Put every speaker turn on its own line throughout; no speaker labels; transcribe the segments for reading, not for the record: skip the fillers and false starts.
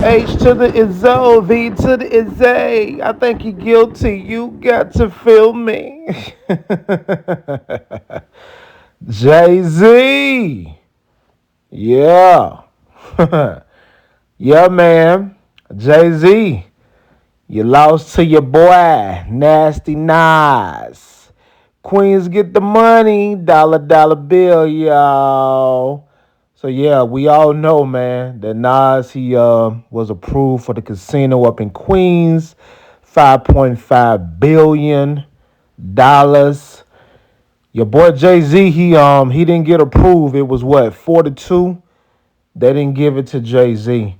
H to the is O, V to the is A. I think you're guilty. You got to feel me. Jay Z. Yeah. Yeah, man. Jay Z. You lost to your boy, Nasty Nas. Queens get the money, dollar dollar bill, y'all. So yeah, we all know, man, that Nas he was approved for the casino up in Queens, $5.5 billion. Your boy Jay Z he didn't get approved. It was what 4-2. They didn't give it to Jay Z.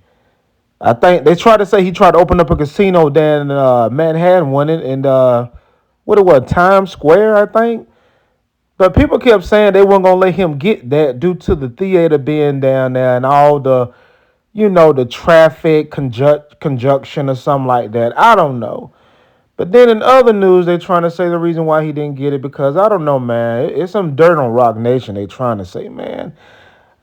I think they tried to say he tried to open up a casino down in Manhattan, one and what it was, Times Square, I think. But people kept saying they weren't gonna let him get that due to the theater being down there and all the, the traffic conjunction or something like that. I don't know. But then in other news, they trying to say the reason why he didn't get it because I don't know, man. It's some dirt on Rock Nation. They trying to say, man.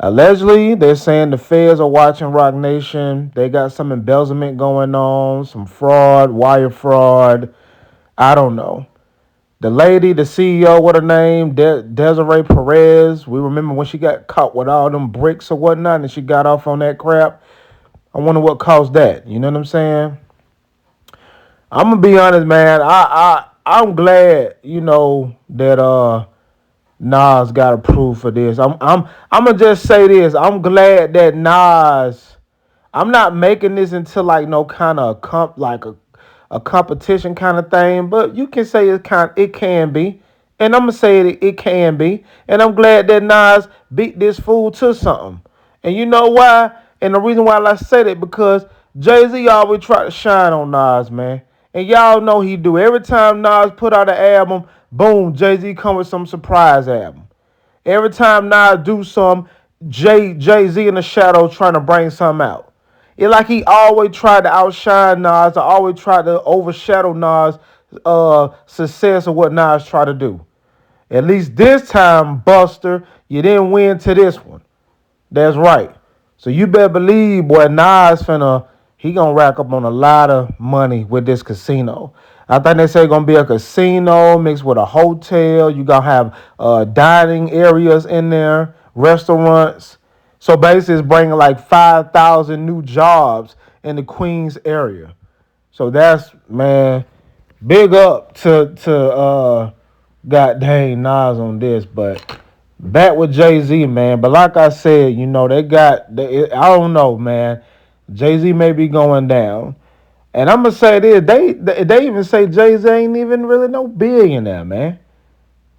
Allegedly, they're saying the feds are watching Rock Nation. They got some embezzlement going on, some fraud, wire fraud. I don't know. The lady, the CEO, what her name? Desiree Perez. We remember when she got caught with all them bricks or whatnot, and she got off on that crap. I wonder what caused that. You know what I'm saying? I'm gonna be honest, man. I'm glad, that Nas got approved for this. I'm gonna just say this. I'm glad that Nas. I'm not making this into like no kind of a competition kind of thing, but you can say it can be, and I'm gonna say it can be, and I'm glad that Nas beat this fool to something, and you know why? And the reason why I say that because Jay Z always try to shine on Nas, man, and y'all know he do. Every time Nas put out an album, boom, Jay Z come with some surprise album. Every time Nas do some, Jay Z in the shadows trying to bring something out. It like he always tried to outshine Nas, or always tried to overshadow Nas' success of what Nas tried to do. At least this time, Buster, you didn't win to this one. That's right. So you better believe, boy, Nas he gonna rack up on a lot of money with this casino. I think they say it's gonna be a casino mixed with a hotel. You gonna have dining areas in there, restaurants. So basically, it's bringing like 5,000 new jobs in the Queens area. So that's, man, big up to God dang Nas on this, but back with Jay Z, man. But like I said, I don't know, man. Jay Z may be going down, and I'm gonna say this. They even say Jay Z ain't even really no billionaire, man.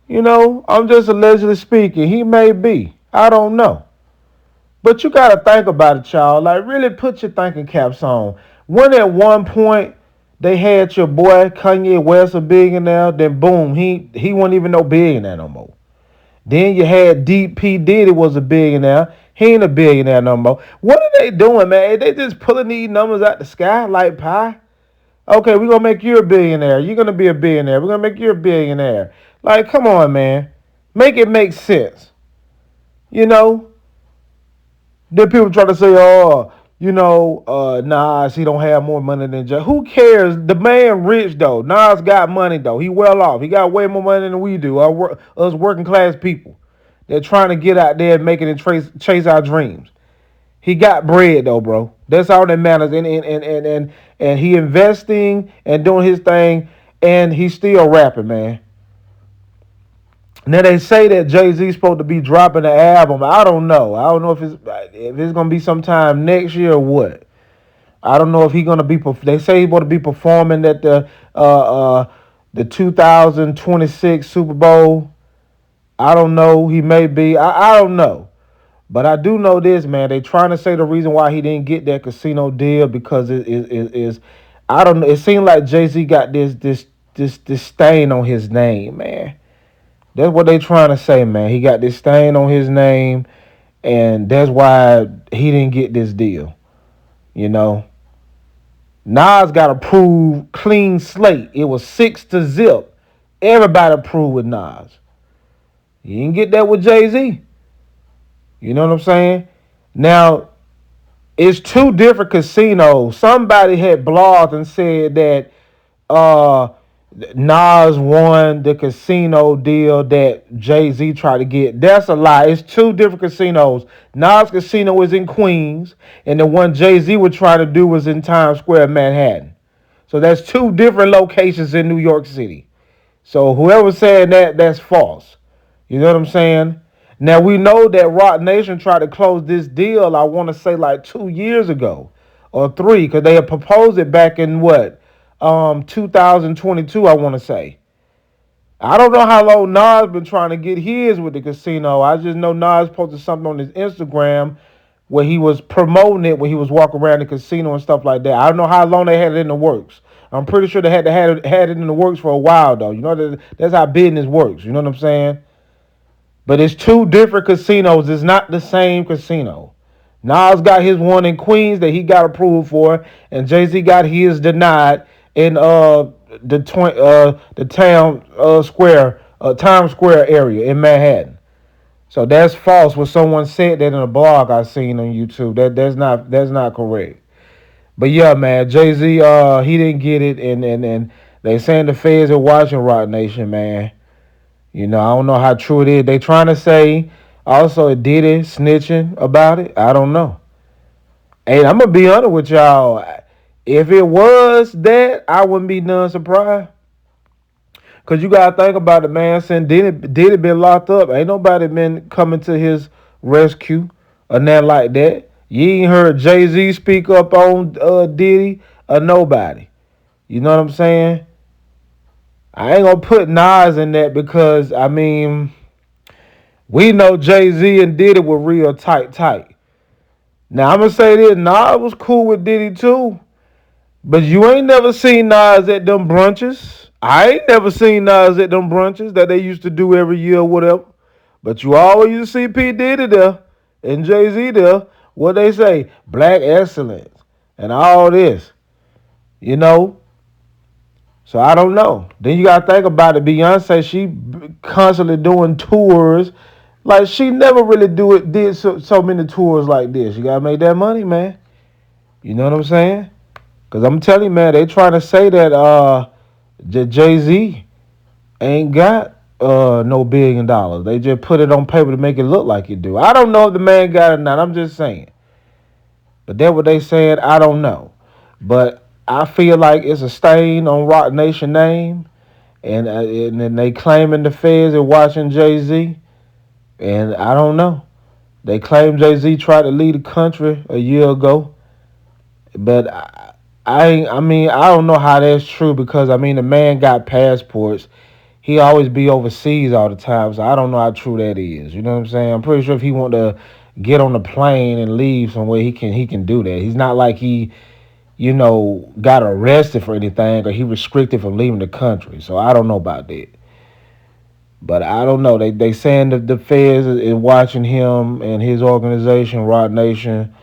I'm just allegedly speaking. He may be. I don't know. But you gotta think about it, y'all. Like, really put your thinking caps on. When at one point they had your boy Kanye West a billionaire, then boom, he wasn't even no billionaire no more. Then you had P Diddy was a billionaire. He ain't a billionaire no more. What are they doing, man? They just pulling these numbers out the sky like pie. Okay, we're gonna make you a billionaire. You're gonna be a billionaire. We're gonna make you a billionaire. Like, come on, man. Make it make sense. You know? Then people try to say, oh, Nas, he don't have more money than Jay. Who cares? The man rich though. Nas got money though. He well off. He got way more money than we do. Us working class people. They're trying to get out there and make it and chase our dreams. He got bread though, bro. That's all that matters. And he investing and doing his thing, and he's still rapping, man. Now they say that Jay Z's supposed to be dropping the album. I don't know. I don't know if it's gonna be sometime next year or what. I don't know if he's gonna be. They say he's going to be performing at the 2026 Super Bowl. I don't know. He may be. I don't know. But I do know this, man. They trying to say the reason why he didn't get that casino deal because it is I don't know. It seemed like Jay Z got this stain on his name, man. That's what they trying to say, man. He got this stain on his name, and that's why he didn't get this deal. You know, Nas got approved clean slate. It was 6-0. Everybody approved with Nas. He didn't get that with Jay Z. You know what I'm saying? Now, It's two different casinos. Somebody had blogged and said that uh Nas won the casino deal that Jay-Z tried to get. That's a lie. It's two different casinos. Nas casino is in Queens, and the one Jay-Z was trying to do was in Times Square, Manhattan. So that's two different locations in New York City. So whoever said that, that's false. You know what I'm saying? Now we know that Rock Nation tried to close this deal, I want to say like 2 years ago or three, because they had proposed it back in what? 2022, I want to say. I don't know how long Nas been trying to get his with the casino. I just know Nas posted something on his Instagram where he was promoting it when he was walking around the casino and stuff like that. I don't know how long they had it in the works. I'm pretty sure they had it in the works for a while though. You know that's how business works. You know what I'm saying? But it's two different casinos. It's not the same casino. Nas got his one in Queens that he got approved for, and Jay-Z got his denied in the town square Times Square area in Manhattan. So that's false. What someone said that in a blog I seen on YouTube. That's not correct. But yeah, man, Jay-Z he didn't get it, and they saying the feds are watching Rock Nation, man. You know, I don't know how true it is. They trying to say also it did it snitching about it. I don't know. Hey, I'm gonna be honest with y'all. If it was that, I wouldn't be none surprised. Cause you gotta think about it, man. Since did it been locked up? Ain't nobody been coming to his rescue or nothing like that. You ain't heard Jay Z speak up on Diddy or nobody. You know what I'm saying? I ain't gonna put Nas in that because I mean we know Jay Z and Diddy were real tight. Now I'm gonna say this: Nas was cool with Diddy too, but you ain't never seen Nas at them brunches. I ain't never seen Nas at them brunches that they used to do every year or whatever. But you always used to see P Diddy there and Jay Z there. What they say, black excellence and all this, you know. So I don't know. Then you gotta think about it. Beyonce, she constantly doing tours. Like she never really did so many tours like this. You gotta make that money, man. You know what I'm saying? Cause I'm telling you, man, they trying to say that Jay Z ain't got no $1 billion. They just put it on paper to make it look like it do. I don't know if the man got it or not. I'm just saying. But that's what they said. I don't know. But I feel like it's a stain on Rock Nation name, and then they claiming the feds are watching Jay Z, and I don't know. They claim Jay Z tried to leave the country a year ago, but I mean I don't know how that's true because I mean the man got passports. He always be overseas all the time, so I don't know how true that is. You know what I'm saying? I'm pretty sure if he want to get on the plane and leave somewhere, he can do that. He's not like he got arrested for anything or he restricted from leaving the country. So I don't know about that. But I don't know. They saying that the feds is watching him and his organization, Rock Nation,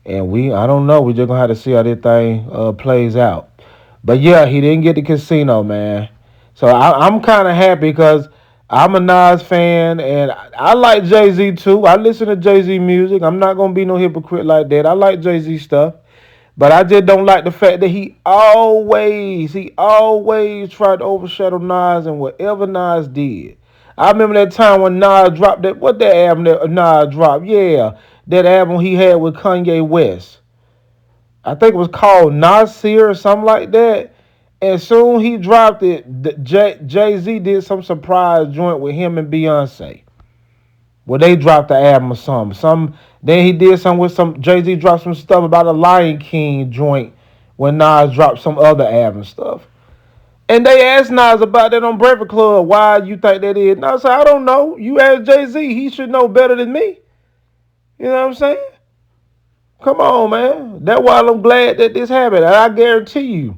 and I don't know. We just gonna have to see how this thing plays out. But yeah, he didn't get the casino, man. So I'm kind of happy because I'm a Nas fan and I like Jay Z too. I listen to Jay Z music. I'm not gonna be no hypocrite like that. I like Jay Z stuff. But I just don't like the fact that he always tried to overshadow Nas and whatever Nas did. I remember that time when Nas dropped that album that Nas dropped? Yeah, that album he had with Kanye West. I think it was called Nasir or something like that. And soon he dropped it, Jay-Z did some surprise joint with him and Beyonce. Well, they dropped the album or something. Then he did some with some Jay-Z dropped some stuff about a Lion King joint when Nas dropped some other album stuff. And they asked Nas about that on Breakfast Club. Why you think that is? Nas said, I don't know. You ask Jay-Z, he should know better than me. You know what I'm saying? Come on, man. That's why I'm glad that this happened. And I guarantee you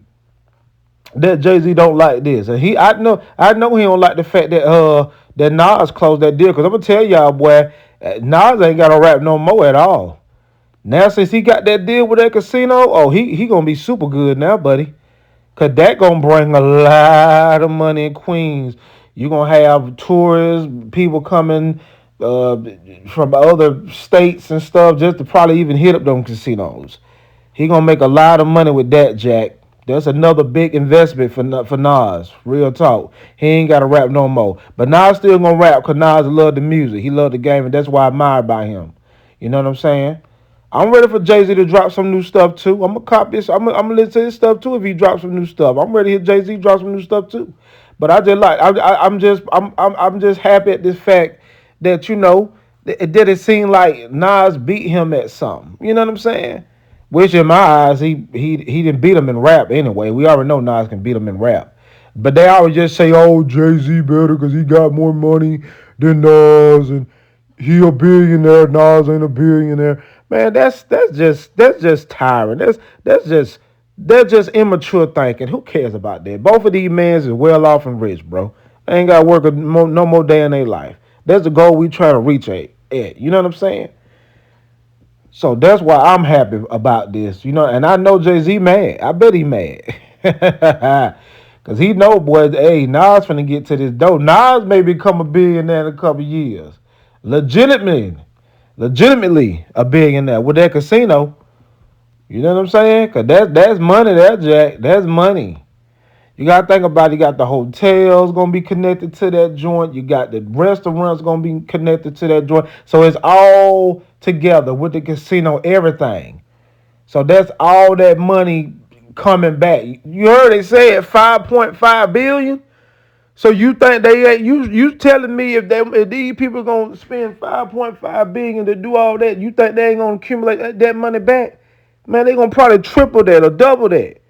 that Jay-Z don't like this. And I know he don't like the fact that Nas closed that deal. Cause I'm gonna tell y'all, boy, Nas ain't got no rap no more at all. Now since he got that deal with that casino, oh he gonna be super good now, buddy. Cause that gonna bring a lot of money in Queens. You gonna have tourists, people coming uh, from other states and stuff just to probably even hit up them casinos. He gonna make a lot of money with that, Jack. That's another big investment for Nas. Real talk. He ain't got to rap no more. But Nas still gonna rap because Nas love the music. He love the game, and that's why I admire by him. You know what I'm saying? I'm ready for Jay Z to drop some new stuff too. I'm gonna cop this. I'm gonna listen to his stuff too if he drops some new stuff. I'm ready to hear Jay Z drop some new stuff too. But I just like I'm just happy at this fact that that it seemed like Nas beat him at something. You know what I'm saying? Which in my eyes he didn't beat him in rap anyway. We already know Nas can beat him in rap. But they always just say, "Oh, Jay Z better because he got more money than Nas, and he a billionaire. Nas ain't a billionaire." Man, that's just tiring. That's just immature thinking. Who cares about that? Both of these men is well off and rich, bro. They ain't got to work no more day in their life. That's the goal we trying to reach at. You know what I'm saying? So that's why I'm happy about this. And I know Jay Z mad. I bet he mad. Cause he know, boy, hey, Nas finna get to this dough. Nas may become a billionaire in a couple years. Legitimately a billionaire with that casino. You know what I'm saying? Cause that's money, that Jack. That's money. You gotta think about it. You got the hotels gonna be connected to that joint. You got the restaurants gonna be connected to that joint. So it's all together with the casino, everything. So that's all that money coming back. You heard they say at 5.5 billion. So you think they ain't you telling me if these people gonna spend 5.5 billion to do all that, you think they ain't gonna accumulate that money back? Man, they gonna probably triple that or double that.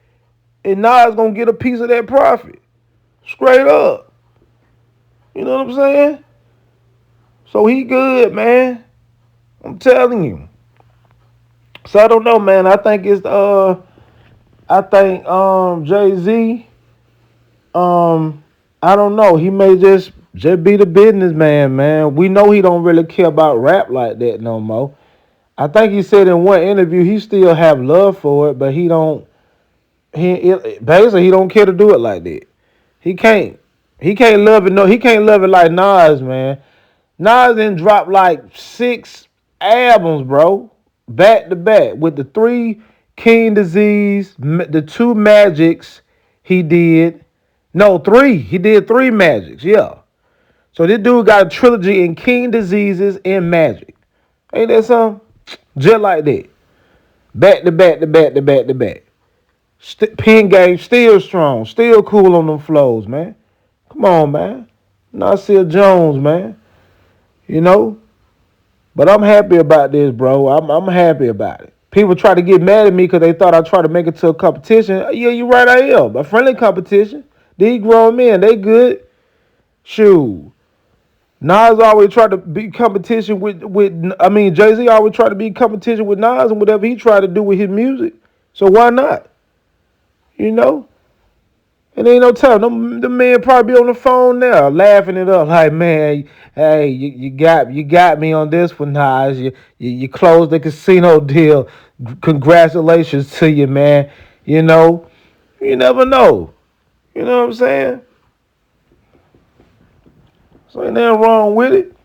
And Nas gonna get a piece of that profit. Straight up. You know what I'm saying? So he good, man. I'm telling you. So I don't know, man. I think Jay-Z, I don't know. He may just be the businessman, man. We know he don't really care about rap like that no more. I think he said in one interview he still have love for it, but basically he don't care to do it like that. He can't. He can't love it. No, he can't love it like Nas, man. Nas then dropped like 6 albums, bro, back to back with the 3 King Disease, the 2 Magics he did. No, 3. He did 3 Magics, yeah. So this dude got a trilogy in King Diseases and Magic. Ain't that something? Just like that. Back to back to back to back to back. Pen game still strong, still cool on them flows, man. Come on, man. Nasir Jones, man. You know? But I'm happy about this, bro. I'm happy about it. People try to get mad at me because they thought I tried to make it to a competition. Yeah, you right, I am. A friendly competition. These grown men, they good. Shoot. Nas always tried to be competition Jay-Z always tried to be competition with Nas and whatever he tried to do with his music. So why not? You know? And ain't no telling. The man probably be on the phone now, laughing it up, like, man, hey, you got me on this one, Nas. You closed the casino deal. Congratulations to you, man. You know, you never know. You know what I'm saying? So ain't nothing wrong with it.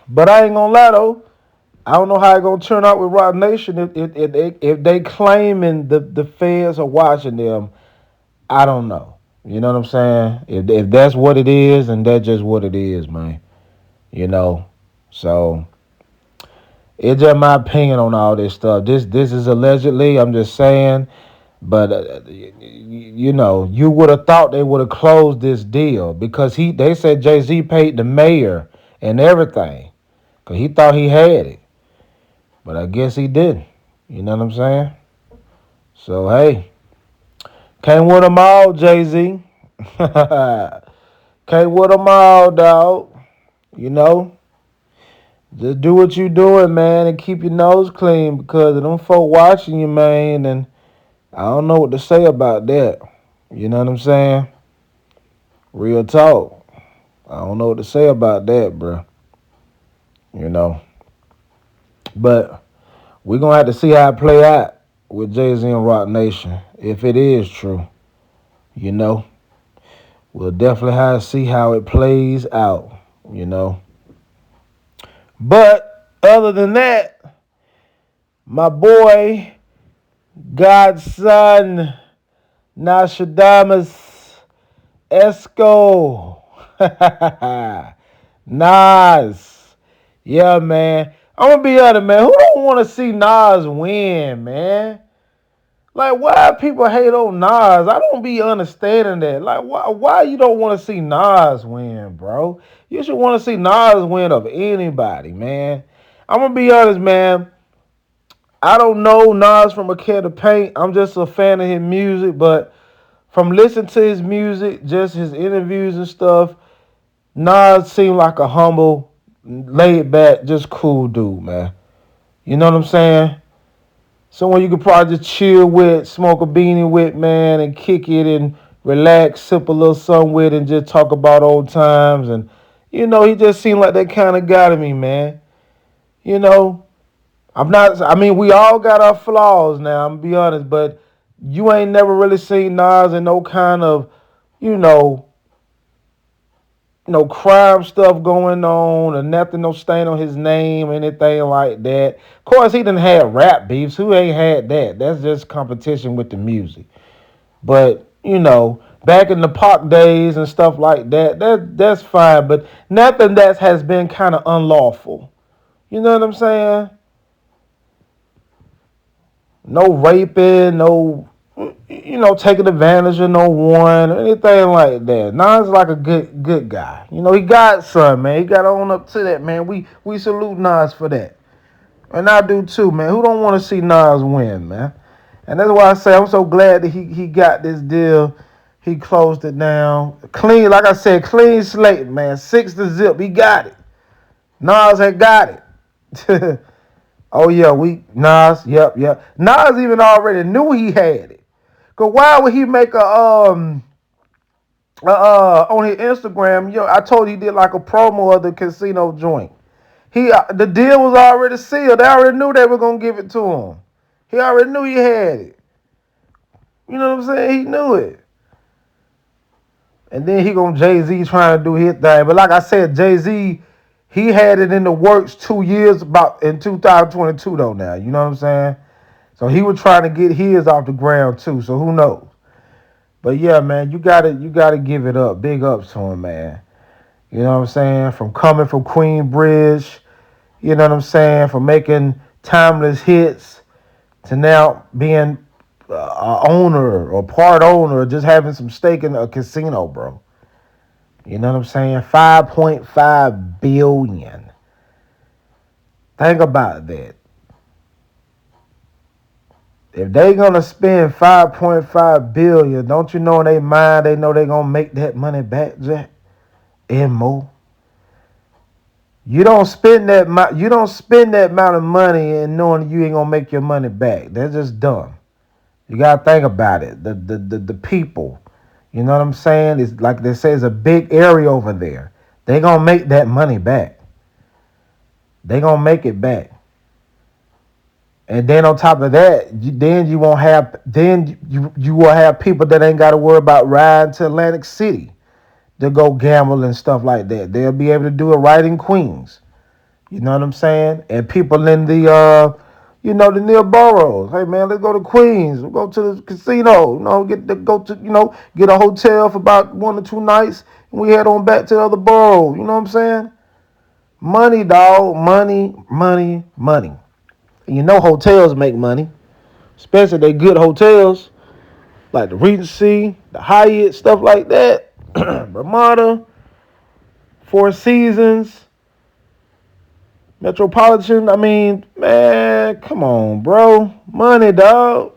But I ain't gonna lie though. I don't know how it gonna turn out with Roc Nation if they claiming the feds are watching them. I don't know. You know what I'm saying? If that's what it is, and that's just what it is, man. You know. So it's just my opinion on all this stuff. This is allegedly. I'm just saying. But you would have thought they would have closed this deal because they said Jay-Z paid the mayor and everything because he thought he had it, but I guess he didn't. You know what I'm saying? So hey, can't win them all, Jay-Z. Can't win them all, dog. You know, just do what you doing, man, and keep your nose clean because of them folk watching you, man, and I don't know what to say about that. You know what I'm saying? Real talk. I don't know what to say about that, bro. You know. But we're going to have to see how it play out with Jay-Z and Roc Nation. If it is true, you know. We'll definitely have to see how it plays out, you know. But other than that, my boy, Godson, Nostradamus, Esco, Nas. Yeah, man. I'm gonna be honest, man. Who don't want to see Nas win, man? Like, why people hate on Nas? I don't be understanding that. Like, why you don't want to see Nas win, bro? You should want to see Nas win of anybody, man. I'm gonna be honest, man. I don't know Nas from a can of paint. I'm just a fan of his music, but from listening to his music, just his interviews and stuff, Nas seemed like a humble, laid back, just cool dude, man. You know what I'm saying? Someone you could probably just chill with, smoke a beanie with, man, and kick it and relax, sip a little something with, and just talk about old times. And, he just seemed like that kind of guy to me, man. You know, we all got our flaws now, I'm gonna be honest, but you ain't never really seen Nas in no kind of, you know, no crime stuff going on or nothing, no stain on his name, anything like that. Of course, he done had rap beefs. Who ain't had that? That's just competition with the music. But, back in the Pac days and stuff like that, that's fine. But nothing that has been kind of unlawful. You know what I'm saying? No raping, no, taking advantage of no one, or anything like that. Nas like a good guy. He got some, man. He got to own up to that, man. We salute Nas for that. And I do too, man. Who don't want to see Nas win, man? And that's why I say I'm so glad that he got this deal. He closed it down. Clean, like I said, clean slate, man. 6-0. He got it. Nas had got it. Oh yeah, Nas, yep. Nas even already knew he had it. Cause why would he make a on his Instagram? I told you he did like a promo of the casino joint. The deal was already sealed. They already knew they were gonna give it to him. He already knew he had it. You know what I'm saying? He knew it. And then he gonna Jay-Z trying to do his thing. But like I said, Jay-Z, he had it in the works 2 years about in 2022 though now. You know what I'm saying? So he was trying to get his off the ground too. So who knows? But yeah, man, you gotta give it up. Big ups to him, man. You know what I'm saying? From coming from Queensbridge, you know what I'm saying? From making timeless hits to now being a owner or part owner or just having some stake in a casino, bro. You know what I'm saying? 5.5 billion. Think about that. If they gonna spend 5.5 billion, don't you know in their mind they know they gonna make that money back, Jack? And more. You don't spend that amount of money and knowing you ain't gonna make your money back. That's just dumb. You gotta think about it. The people. You know what I'm saying? It's like they say, it's a big area over there. They gonna make that money back. They gonna make it back. And then on top of that, you will have people that ain't got to worry about riding to Atlantic City to go gamble and stuff like that. They'll be able to do it right in Queens. You know what I'm saying? And people in the the near boroughs. Hey man, let's go to Queens. We'll go to the casino. Get a hotel for about 1 or 2 nights, and we head on back to the other borough. You know what I'm saying? Money, dog. Money, money, money. And hotels make money, especially they good hotels like the Regency, the Hyatt, stuff like that. Ramada, Four Seasons, Metropolitan. I mean, man, come on, bro. Money, dog.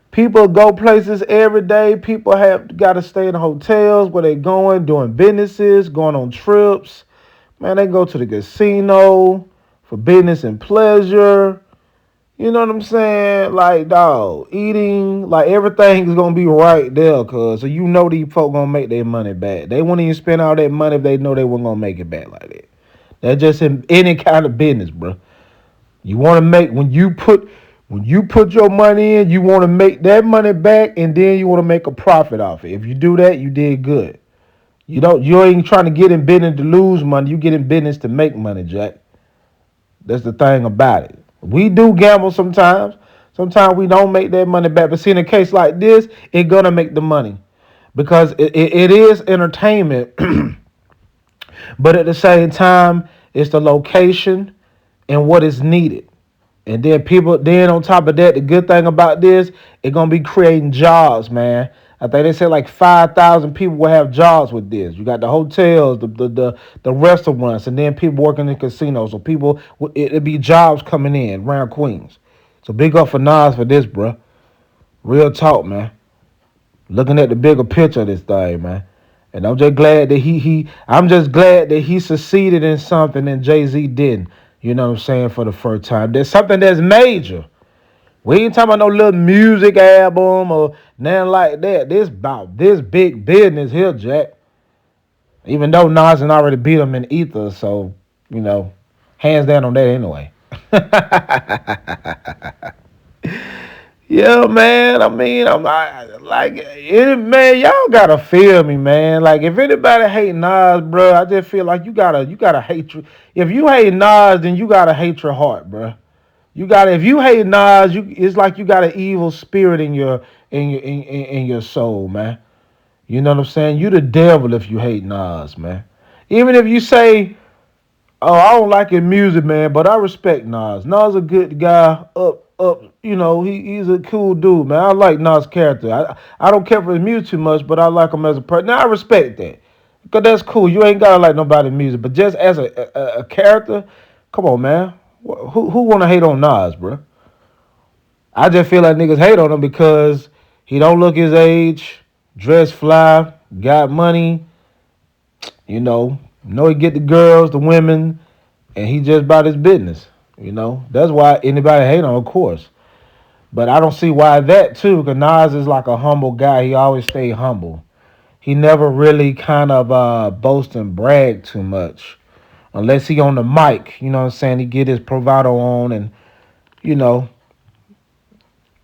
People go places every day. People have got to stay in hotels where they going, doing businesses, going on trips. Man, they go to the casino for business and pleasure. You know what I'm saying? Like, dog, eating, like everything is gonna be right there, cuz. So these folk gonna make their money back. They won't even spend all that money if they know they weren't gonna make it back like that. That's just in any kind of business, bro. You wanna make when you put your money in, you wanna make that money back, and then you wanna make a profit off it. If you do that, you did good. You ain't trying to get in business to lose money, you get in business to make money, Jack. That's the thing about it. We do gamble sometimes. Sometimes we don't make that money back. But see, in a case like this, it's gonna make the money because it is entertainment. But at the same time, it's the location and what is needed. And then then on top of that, the good thing about this, it's gonna be creating jobs, man. I think they said like 5,000 people will have jobs with this. You got the hotels, the restaurants, and then people working in casinos. So it'll be jobs coming in around Queens. So big up for Nas for this, bro. Real talk, man. Looking at the bigger picture of this thing, man. And I'm just glad that I'm just glad that he succeeded in something and Jay-Z didn't. You know what I'm saying, for the first time. There's something that's major. We ain't talking about no little music album or nothing like that. This about this big business here, Jack. Even though Nas had already beat him in Ether, so, hands down on that anyway. Yeah, man. I mean, man, y'all gotta feel me, man. Like, if anybody hate Nas, bro, I just feel like you gotta hate. If you hate Nas, then you gotta hate your heart, bro. If you hate Nas, it's like you got an evil spirit in your soul, man. You know what I'm saying? You the devil if you hate Nas, man. Even if you say, "Oh, I don't like his music, man," but I respect Nas. Nas a good guy. Up. He's a cool dude, man. I like Nas' character. I don't care for his music too much, but I like him as a person. Now I respect that because that's cool. You ain't gotta like nobody's music, but just as a character, come on, man. Who wanna hate on Nas, bro? I just feel like niggas hate on him because he don't look his age, dress fly, got money, know he get the girls, the women, and he just about his business. That's why anybody hate on, of course. But I don't see why that too, because Nas is like a humble guy. He always stay humble. He never really kind of boast and brag too much. Unless he on the mic, you know what I'm saying? He get his bravado on and, you know,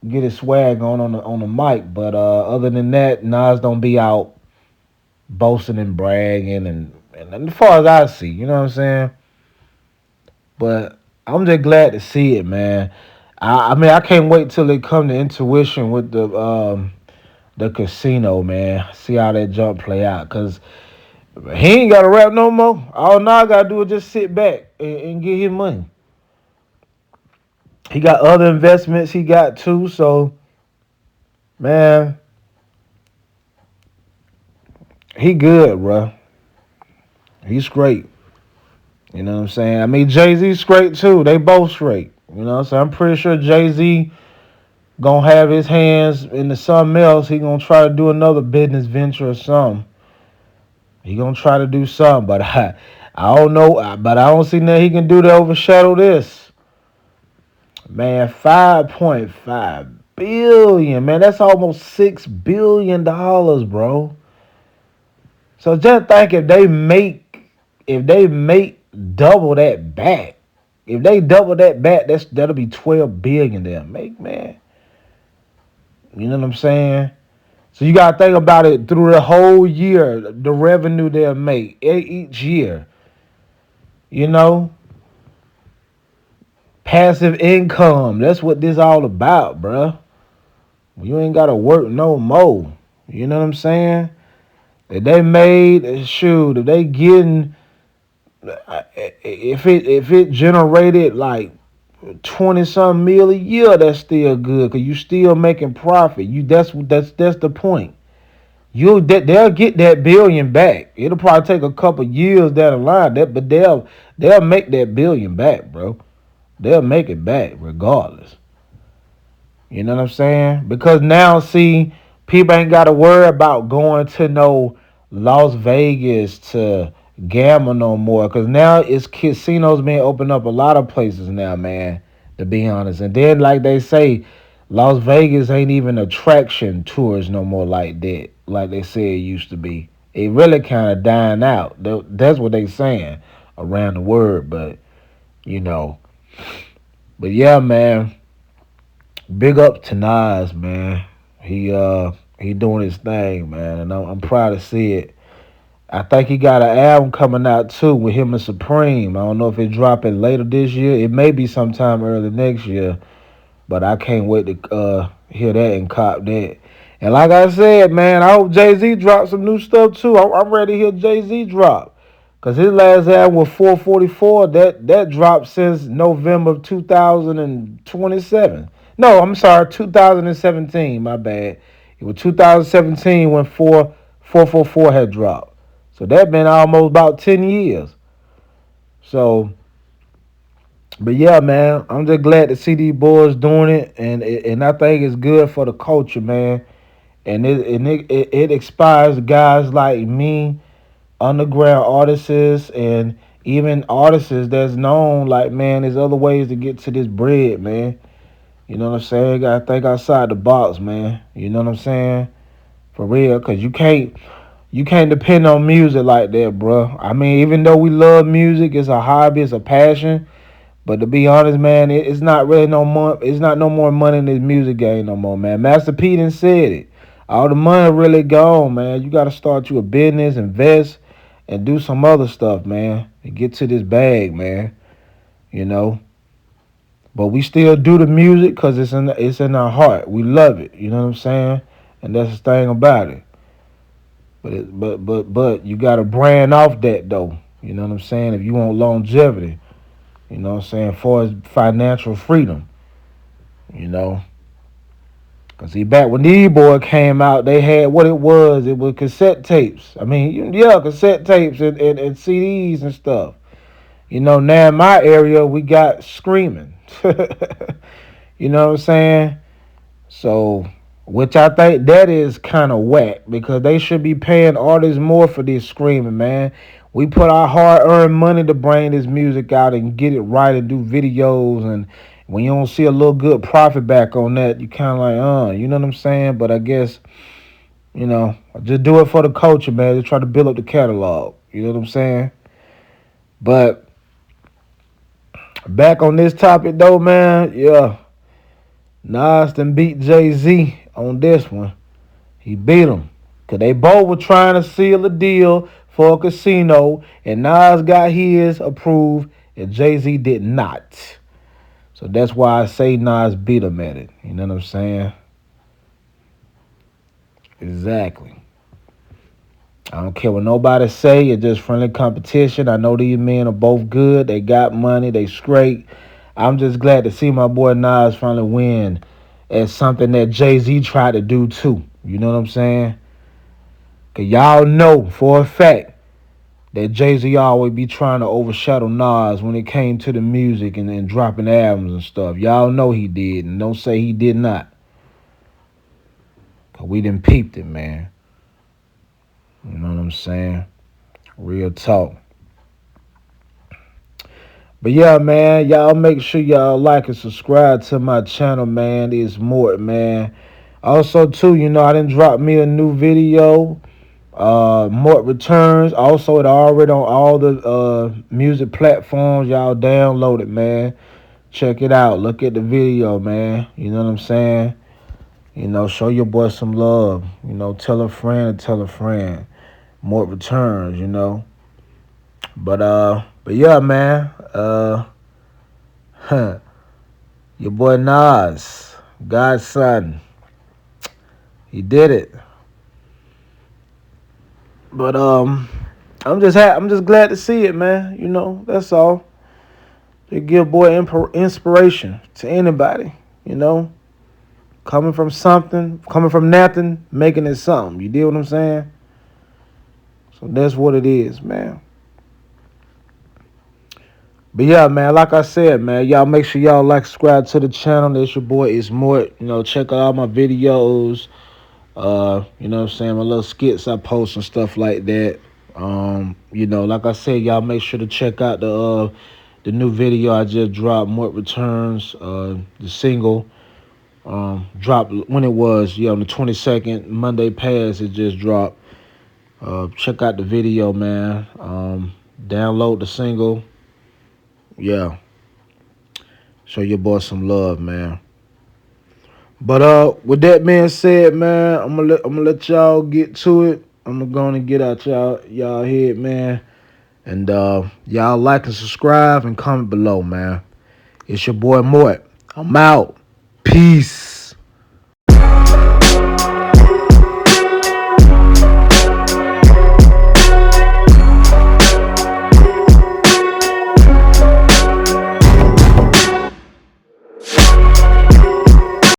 get his swag on the mic. But other than that, Nas don't be out boasting and bragging and as far as I see, you know what I'm saying? But I'm just glad to see it, man. I mean, I can't wait till it come to intuition with the casino, man. See how that jump play out, cause he ain't got to rap no more. All Nas got to do is just sit back and get his money. He got other investments he got too, so man, he good, bro. He's straight. You know what I'm saying? I mean, Jay-Z's straight too. They both straight. You know what I'm saying? I'm pretty sure Jay-Z gonna have his hands into something else. He gonna try to do another business venture or something. He gonna try to do something, but I don't know. But I don't see nothing he can do to overshadow this. Man, 5.5 billion. Man, that's almost $6 billion, bro. So just think if they make double that back. If they double that back, that'll be 12 billion they'll make, man. You know what I'm saying? So you gotta think about it through the whole year, the revenue they'll make each year. You know, passive income. That's what this all about, bruh. You ain't gotta work no more. You know what I'm saying? If they made shoot, if they getting, if it generated like 20 some mil a year, that's still good because you still making profit. That's the point. They'll get that billion back. It'll probably take a couple years down the line, but they'll make that billion back, bro. They'll make it back regardless. You know what I'm saying? Because now, see, people ain't got to worry about going to no Las Vegas to gamble no more. Because now it's casinos being opened up a lot of places now, man, to be honest. And then, like they say, Las Vegas ain't even attraction tours no more like that, like they said it used to be. It really kind of dying out. That's what they saying around the world. You know. But yeah, man. Big up to Nas, man. He doing his thing, man, and I'm proud to see it. I think he got an album coming out too with him and Supreme. I don't know if it's dropping later this year. It may be sometime early next year. But I can't wait to hear that and cop that. And like I said, man, I hope Jay Z drops some new stuff too. I'm ready to hear Jay Z drop. Cause his last album was 444. That dropped since November of 2027. No, I'm sorry, 2017. My bad. It was 2017 when 444 had dropped. So that been almost about 10 years. So, but yeah, man, I'm just glad to see these boys doing it, and I think it's good for the culture, man. And it inspires guys like me, underground artists, and even artists that's known. Like, man, there's other ways to get to this bread, man. You know what I'm saying? Gotta think outside the box, man. You know what I'm saying? For real, cause you can't depend on music like that, bro. I mean, even though we love music, it's a hobby, it's a passion. But to be honest, man, it's not really no more. It's not no more money in this music game no more, man. Master P done said it. All the money really gone, man. You got to start you a business, invest, and do some other stuff, man, and get to this bag, man. You know. But we still do the music because it's in our heart. We love it. You know what I'm saying? And that's the thing about it. But you got to brand off that though. You know what I'm saying? If you want longevity. You know what I'm saying? For his financial freedom, you know. Because see, back when these boys came out, they had what it was. It was cassette tapes. I mean, yeah, cassette tapes and CDs and stuff. You know, now in my area, we got screaming. You know what I'm saying? So, which I think that is kind of whack because they should be paying artists more for this screaming, man. We put our hard-earned money to bring this music out and get it right and do videos, and when you don't see a little good profit back on that, you kind of like, you know what I'm saying? But I guess, just do it for the culture, man. Just try to build up the catalog. You know what I'm saying? But back on this topic though, man, yeah, Nas done beat Jay-Z on this one. He beat him. Because they both were trying to seal a deal for a casino, and Nas got his approved, and Jay-Z did not. So that's why I say Nas beat him at it. You know what I'm saying? Exactly. I don't care what nobody say. It's just friendly competition. I know these men are both good. They got money. They straight. I'm just glad to see my boy Nas finally win at something that Jay-Z tried to do too. You know what I'm saying? Cause y'all know for a fact that Jay-Z always be trying to overshadow Nas when it came to the music and dropping albums and stuff. Y'all know he did, and don't say he did not. Cause we done peeped it, man. You know what I'm saying? Real talk. But yeah, man, y'all make sure y'all like and subscribe to my channel, man. It's Mort, man. Also, too, I didn't drop me a new video. Mort Returns. Also, it already on all the music platforms. Y'all download it, man. Check it out. Look at the video, man. You know what I'm saying? Show your boy some love. Tell a friend, tell a friend. Mort Returns. But yeah, man. Your boy Nas, Godson, he did it. But I'm just glad to see it, man. That's all. To give boy inspiration to anybody. Coming from something, coming from nothing, making it something. You deal what I'm saying? So that's what it is, man. But yeah, man, like I said, man, y'all make sure y'all like, subscribe to the channel. That's your boy, it's Mort. Check out all my videos. You know what I'm saying? My little skits I post and stuff like that. Like I said, y'all make sure to check out the new video I just dropped, Mort Returns, the single. Dropped when it was, on the 22nd, Monday past, it just dropped. Check out the video, man. Download the single. Yeah. Show your boy some love, man. But with that being said, man, I'm gonna let y'all get to it. I'm gonna get out y'all head, man. And y'all like and subscribe and comment below, man. It's your boy Mort. I'm out. Peace.